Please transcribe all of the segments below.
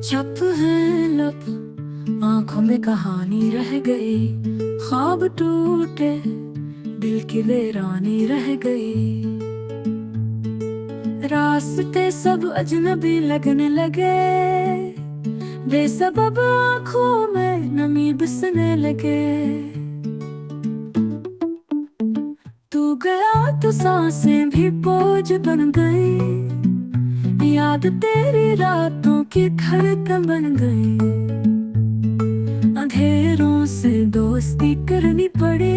चुप है लब, आंखों में कहानी रह गई। ख्वाब टूटे, दिल की वीरानी रह गई। रास्ते सब अजनबी लगने लगे, बेसबब आंखों में नमी बसने लगे। तू गया तो सांसें भी बोझ बन गई, याद तेरी रातों की धड़कन बन गई। अंधेरों से दोस्ती करनी पड़ी,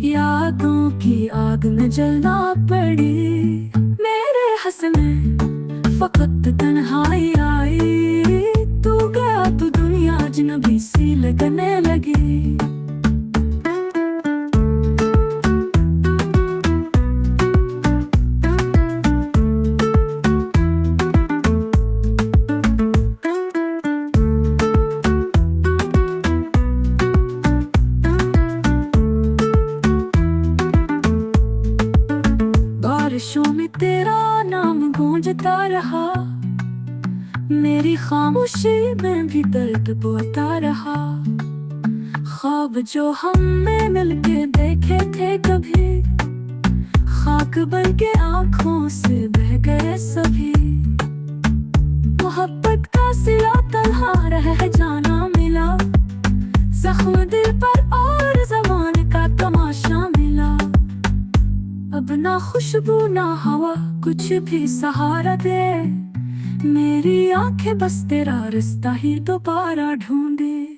यादों की आग में जलना पड़ी। मेरे हंसने फकत तन्हाई आई, तू गया तो दुनिया अजनबी सी लगने लगी। बारिशों में तेरा नाम गूंजता रहा, मेरी खामोशी में भी दर्द बोलता रहा। ख्वाब जो हमने मिलके देखे थे कभी, खाक बन के आंखों से बह गए सभी। मोहब्बत का सिला तन्हा रह जाना मिला, जख्म दिल पर और ज़माने का तमाशा मिला। अब ना खुशबू ना हवा कुछ भी सहारा दे, मेरी आंखें बस तेरा रास्ता ही दोबारा ढूंढे।